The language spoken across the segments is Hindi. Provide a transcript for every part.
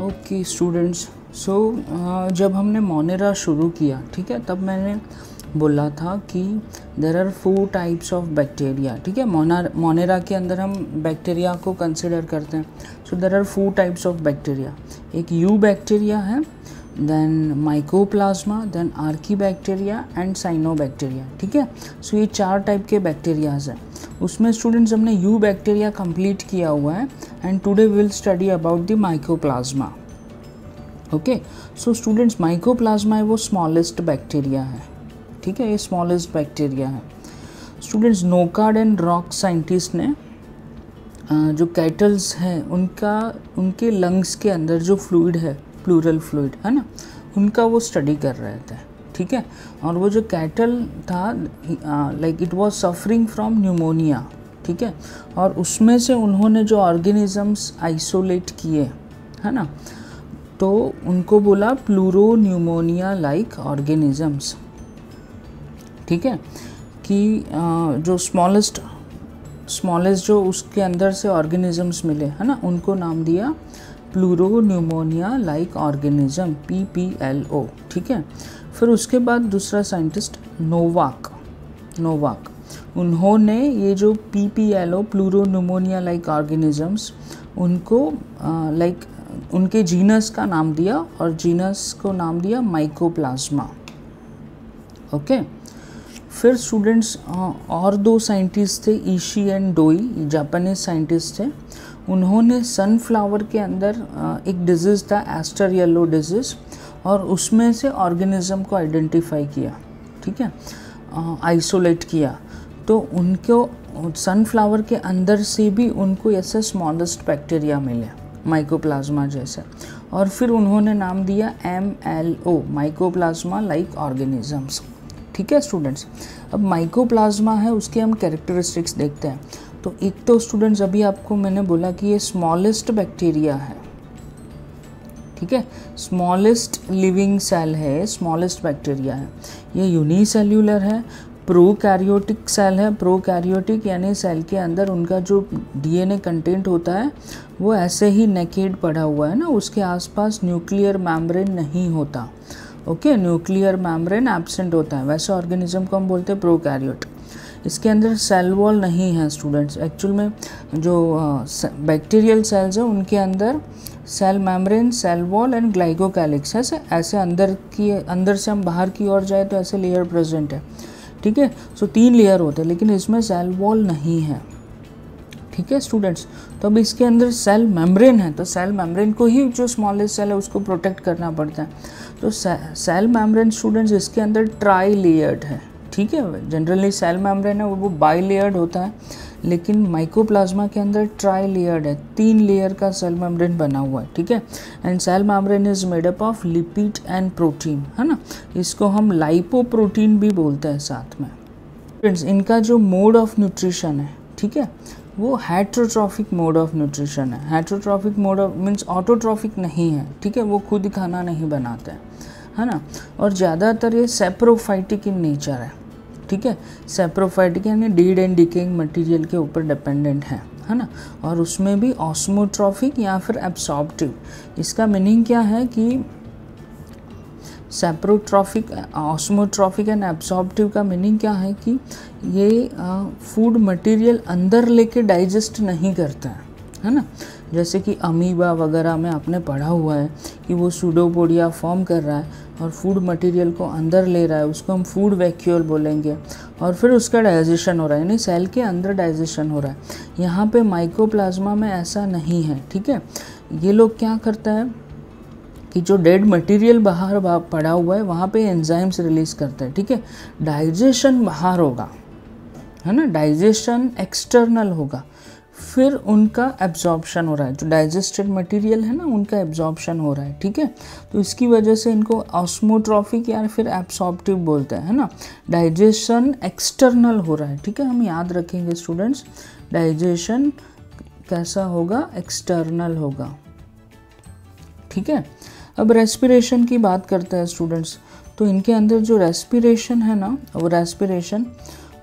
ओके स्टूडेंट्स, जब हमने मोनेरा शुरू किया, ठीक है, तब मैंने बोला था कि there are 4 types of bacteria. ठीक है, मोनेरा के अंदर हम बैक्टीरिया को कंसिडर करते हैं। So there are 4 types of bacteria. एक यू बैक्टीरिया है, then mycoplasma, then archaebacteria and cyanobacteria. ठीक है, सो ये 4 टाइप के बैक्टीरियाज हैं। उसमें स्टूडेंट्स हमने यू बैक्टीरिया कंप्लीट किया हुआ है and today we will study about the mycoplasma. Okay, so students mycoplasma है वो स्मॉलेस्ट बैक्टीरिया है। ठीक है, ये स्मॉलेस्ट बैक्टीरिया है। Students Nocard and Roux scientist ने जो कैटल्स हैं उनके लंग्स के अंदर जो फ्लूइड है, प्लूरल फ्लूइड है ना, उनका वो स्टडी कर रहे थे। ठीक है, और वो जो कैटल था like it was suffering from pneumonia. ठीक है, और उसमें से उन्होंने जो ऑर्गेनिजम्स आइसोलेट किए है ना, तो उनको बोला प्लूरो न्यूमोनिया लाइक ऑर्गेनिजम्स। ठीक है, कि जो स्मॉलेस्ट जो उसके अंदर से ऑर्गेनिजम्स मिले है ना, उनको नाम दिया pleuro pneumonia like organism, PPLO। ठीक है, फिर उसके बाद दूसरा साइंटिस्ट नोवाक, उन्होंने ये जो PPLO pleuro pneumonia like organisms, उनको लाइक उनके जीनस का नाम दिया और जीनस को नाम दिया माइकोप्लाज्मा। ओके, फिर स्टूडेंट्स और 2 साइंटिस्ट थे, ईशी एंड डोई, जापानीज साइंटिस्ट थे। उन्होंने सनफ्लावर के अंदर एक डिजीज़ था एस्टर येलो डिजीज़, और उसमें से ऑर्गेनिज्म को आइडेंटिफाई किया। ठीक है, आइसोलेट किया, तो उनको सनफ्लावर के अंदर से भी उनको ऐसे स्मॉलेस्ट बैक्टीरिया मिले माइकोप्लाज्मा जैसे, और फिर उन्होंने नाम दिया MLO, माइकोप्लाज्मा लाइक ऑर्गेनिजम्स। ठीक है स्टूडेंट्स, अब माइकोप्लाज्मा है उसके हम कैरेक्टरिस्टिक्स देखते हैं। तो एक तो स्टूडेंट्स अभी आपको मैंने बोला कि ये स्मॉलेस्ट बैक्टीरिया है। ठीक है, स्मॉलेस्ट लिविंग सेल है, स्मॉलेस्ट बैक्टीरिया है। ये यूनिसेल्यूलर है, प्रोकैरियोटिक सेल है। प्रोकैरियोटिक यानी सेल के अंदर उनका जो DNA कंटेंट होता है वो ऐसे ही नेकेड पड़ा हुआ है ना, उसके आसपास न्यूक्लियर मेम्ब्रेन नहीं होता। ओके, न्यूक्लियर मेम्ब्रेन एब्सेंट होता है, वैसे ऑर्गेनिज्म को हम बोलते हैं प्रोकैरियोट। इसके अंदर सेल वॉल नहीं है स्टूडेंट्स। एक्चुअल में जो बैक्टीरियल सेल्स हैं उनके अंदर cell membrane, cell wall and glycocalyx ऐसे अंदर से हम बाहर की ओर जाए तो ऐसे लेयर प्रेजेंट है। ठीक है, सो 3 लेयर होते हैं, लेकिन इसमें सेल वॉल नहीं है। ठीक है स्टूडेंट्स, तो अब इसके अंदर सेल मेम्ब्रेन है, तो सेल मेम्ब्रेन को ही जो स्मॉलेस्ट सेल है उसको प्रोटेक्ट करना पड़ता है। तो सेल मेम्ब्रेन स्टूडेंट्स इसके अंदर ट्राई लेयर्ड है। ठीक है, जनरली सेल मेम्ब्रेन है वो बाई लेयर्ड होता है, लेकिन माइकोप्लाज्मा के अंदर ट्राई लेयर्ड है, 3 लेयर का सेल मेम्ब्रेन बना हुआ है। ठीक है, and cell membrane is made up of lipid and protein, है ना, इसको हम लाइपोप्रोटीन भी बोलते हैं साथ में। फ्रेंड्स, इनका जो मोड ऑफ न्यूट्रिशन है, ठीक है, वो हेट्रोट्रॉफिक मोड ऑफ न्यूट्रिशन है। Heterotrophic mode of means autotrophic नहीं है। ठीक है, वो खुद खाना नहीं बनाते हैं, है ना, और ज़्यादातर ये सेप्रोफाइटिक इन नेचर है। ठीक है, सेप्रोफाइटिक यानी डीड एंड डिकेइंग मटेरियल के ऊपर डिपेंडेंट है ना, और उसमें भी ऑस्मोट्रॉफिक या फिर एब्सॉर्प्टिव। इसका मीनिंग क्या है कि सेप्रोट्रॉफिक, ऑस्मोट्रॉफिक एंड एब्सॉर्प्टिव का मीनिंग क्या है कि ये फूड मटेरियल अंदर लेके डाइजेस्ट नहीं करता है ना। जैसे कि अमीबा वगैरह में आपने पढ़ा हुआ है कि वो सूडोपोडिया फॉर्म कर रहा है और फूड मटेरियल को अंदर ले रहा है, उसको हम फूड वैक्यूल बोलेंगे, और फिर उसका डाइजेशन हो रहा है, यानी सेल के अंदर डाइजेशन हो रहा है। यहाँ पे माइकोप्लाज्मा में ऐसा नहीं है। ठीक है, ये लोग क्या करता है कि जो डेड मटेरियल बाहर पड़ा हुआ है वहाँ पे एंजाइम्स रिलीज करते हैं। ठीक है, डाइजेशन बाहर होगा, है ना, डाइजेशन एक्सटर्नल होगा, फिर उनका एब्जॉर्प्शन हो रहा है, जो डाइजेस्टेड मटेरियल है ना उनका एब्जॉर्प्शन हो रहा है। ठीक है, तो इसकी वजह से इनको ऑस्मोट्रॉफिक या फिर एब्सॉर्प्टिव बोलते हैं, है ना, डाइजेशन एक्सटर्नल हो रहा है। ठीक है, हम याद रखेंगे स्टूडेंट्स, डाइजेशन कैसा होगा, एक्सटर्नल होगा। ठीक है, अब रेस्पिरेशन की बात करते हैं स्टूडेंट्स। तो इनके अंदर जो रेस्पिरेशन है ना, वो रेस्पिरेशन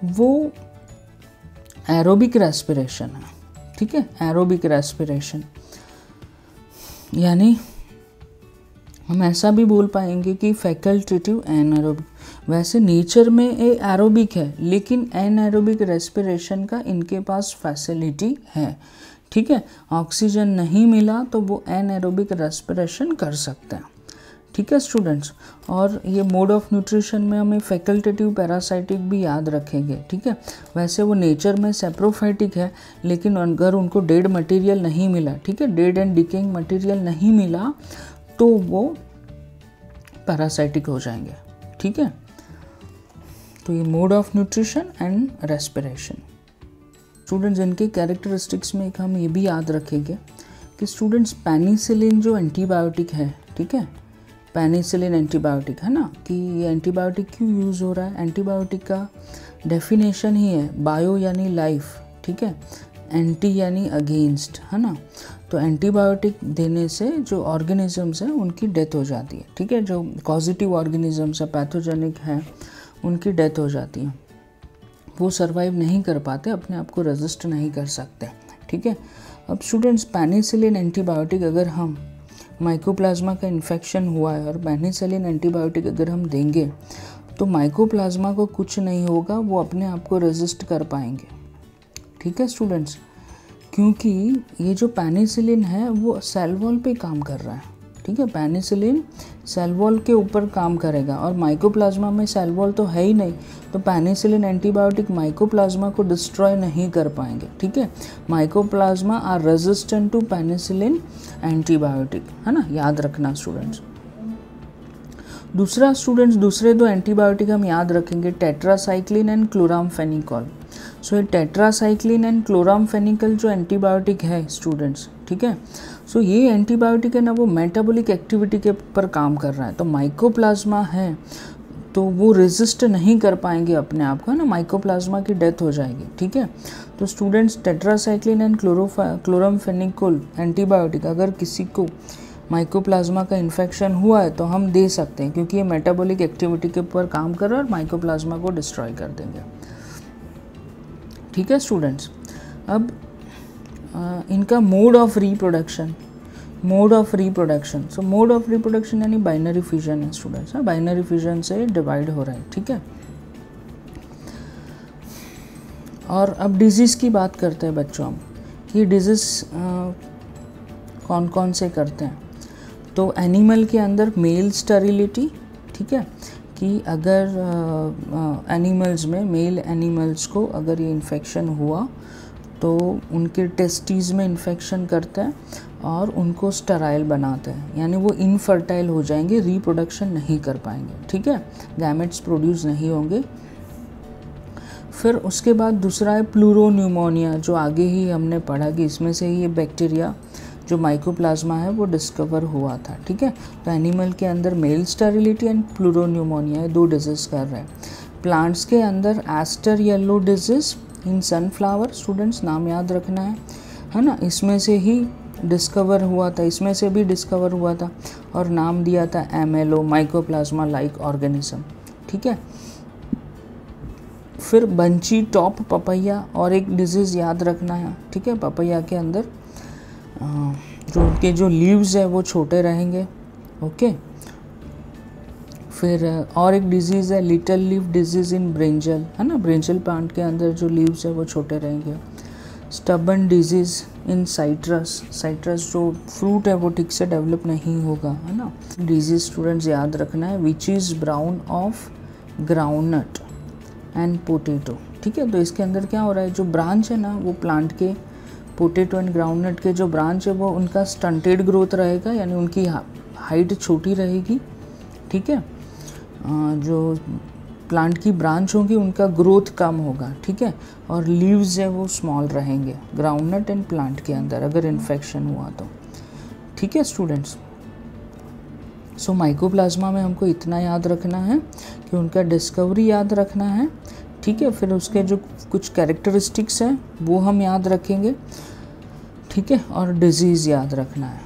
वो एरोबिक रेस्पिरेशन है। ठीक है, एरोबिक रेस्पिरेशन यानी हम ऐसा भी बोल पाएंगे कि फैकल्टेटिव एनारोबिक, वैसे नेचर में ये एरोबिक है लेकिन एनारोबिक रेस्पिरेशन का इनके पास फैसिलिटी है, ठीक है। ऑक्सीजन नहीं मिला तो वो एनारोबिक रेस्पिरेशन कर सकते हैं, ठीक है स्टूडेंट्स। और ये मोड ऑफ न्यूट्रिशन में हमें फैकल्टेटिव पैरासाइटिक भी याद रखेंगे, ठीक है। वैसे वो नेचर में सेप्रोफाइटिक है लेकिन अगर उनको डेड मटेरियल नहीं मिला, ठीक है, डेड एंड डिकेइंग मटेरियल नहीं मिला तो वो पैरासाइटिक हो जाएंगे, ठीक है। तो ये mode of nutrition and respiration. Students इनके कैरेक्टरिस्टिक्स में एक हम ये भी याद रखेंगे कि स्टूडेंट्स पेनिसिलिन जो एंटीबायोटिक है, ठीक है, पेनिसिलिन एंटीबायोटिक है ना, कि ये एंटीबायोटिक क्यों यूज़ हो रहा है। एंटीबायोटिक का डेफिनेशन ही है बायो यानी लाइफ, ठीक है, एंटी यानी अगेंस्ट, है ना। तो एंटीबायोटिक देने से जो ऑर्गेनिजम्स हैं उनकी डेथ हो जाती है, ठीक है। जो पॉजिटिव ऑर्गेनिजम्स है, पैथोजेनिक है, उनकी डेथ हो जाती है, वो सर्वाइव नहीं कर पाते, अपने आप को रेजिस्ट नहीं कर सकते, ठीक है। अब स्टूडेंट्स पेनिसिलिन एंटीबायोटिक अगर हम माइकोप्लाज्मा का इन्फेक्शन हुआ है और पेनिसिलिन एंटीबायोटिक अगर हम देंगे तो माइकोप्लाज्मा को कुछ नहीं होगा, वो अपने आप को रेजिस्ट कर पाएंगे, ठीक है स्टूडेंट्स। क्योंकि ये जो पेनिसिलिन है वो सेल वॉल पे काम कर रहा है, ठीक है। पेनिसिलिन सेल वॉल के ऊपर काम करेगा और माइकोप्लाज्मा में सेल वॉल तो है ही नहीं, तो पेनिसिलिन एंटीबायोटिक माइकोप्लाज्मा को डिस्ट्रॉय नहीं कर पाएंगे, ठीक है। Mycoplasma are resistant to penicillin antibiotic, है ना, याद रखना स्टूडेंट्स। दूसरा स्टूडेंट्स, दूसरे दो एंटीबायोटिक हम याद रखेंगे, टेट्रासाइक्लिन एंड क्लोरामफेनिकॉल। सो ये टेट्रासाइक्लिन एंड क्लोरामफेनिकल जो एंटीबायोटिक है स्टूडेंट्स, ठीक है, सो ये एंटीबायोटिक है ना, वो मेटाबॉलिक एक्टिविटी के पर काम कर रहा है। तो माइकोप्लाज्मा है तो वो रेजिस्ट नहीं कर पाएंगे अपने आप को, है ना, माइकोप्लाज्मा की डेथ हो जाएगी, ठीक है। तो स्टूडेंट्स टेट्रासाइक्लिन एंड क्लोरामफेनिकल एंटीबायोटिक अगर किसी को माइकोप्लाज्मा का इन्फेक्शन हुआ है तो हम दे सकते हैं, क्योंकि ये मेटाबॉलिक एक्टिविटी के ऊपर काम कर रहा है और माइकोप्लाज्मा को डिस्ट्रॉय कर देंगे, ठीक है स्टूडेंट्स। अब इनका mode of reproduction, so mode of reproduction यानी बाइनरी फिजन है स्टूडेंट्स, बाइनरी फिजन से डिवाइड हो रहा है, ठीक है। और अब डिजीज़ की बात करते हैं बच्चों हम, कि डिजीज़ कौन कौन से करते हैं। तो एनिमल के अंदर मेल स्टेरिलिटी, ठीक है, कि अगर एनिमल्स में मेल एनिमल्स को अगर ये इन्फेक्शन हुआ तो उनके टेस्टीज में इन्फेक्शन करते हैं और उनको स्टेराइल बनाते हैं, यानी वो इनफर्टाइल हो जाएंगे, रिप्रोडक्शन नहीं कर पाएंगे, ठीक है, गैमेट्स प्रोड्यूस नहीं होंगे। फिर उसके बाद दूसरा है प्लूरोन्यूमोनिया, जो आगे ही हमने पढ़ा कि इसमें से ही ये बैक्टीरिया जो माइकोप्लाज्मा है वो डिस्कवर हुआ था, ठीक है। तो एनिमल के अंदर मेल स्टेरिलिटी एंड प्लूरोन्यूमोनिया दो डिजीज़ कर रहे हैं। प्लांट्स के अंदर aster yellow disease in sunflower, students नाम याद रखना है ना, इसमें से ही डिस्कवर हुआ था, इसमें से भी डिस्कवर हुआ था और नाम दिया था एमएलओ, माइकोप्लाज्मा लाइक ऑर्गेनिज्म, ठीक है। फिर बंची टॉप पपैया और एक डिजीज़ याद रखना है, ठीक है। पपैया के अंदर जो उनके जो लीव्स है वो छोटे रहेंगे, ओके। फिर और एक डिजीज़ है little leaf disease in brinjal, है ना, ब्रिंजल प्लांट के अंदर जो लीव्स है वो छोटे रहेंगे। स्टबन डिजीज़ इन साइट्रस, जो फ्रूट है वो ठीक से डेवलप नहीं होगा, है ना। डिजीज़ स्टूडेंट्स याद रखना है which is brown of groundnut and potato, ठीक है। तो इसके अंदर क्या हो रहा है, जो ब्रांच है ना वो प्लांट के पोटैटो एंड ग्राउंडनट के जो ब्रांच है वो उनका स्टंटेड ग्रोथ रहेगा, यानी उनकी हाइट छोटी रहेगी, ठीक है। जो प्लांट की ब्रांच होगी उनका ग्रोथ कम होगा, ठीक है। और लीव्स है वो स्मॉल रहेंगे ग्राउंडनट एंड प्लांट के अंदर अगर इन्फेक्शन हुआ तो, ठीक है स्टूडेंट्स। सो माइकोप्लाज्मा में हमको इतना याद रखना है कि उनका डिस्कवरी याद रखना है, ठीक है। फिर उसके जो कुछ कैरेक्टरिस्टिक्स हैं वो हम याद रखेंगे, ठीक है, और डिजीज़ याद रखना है।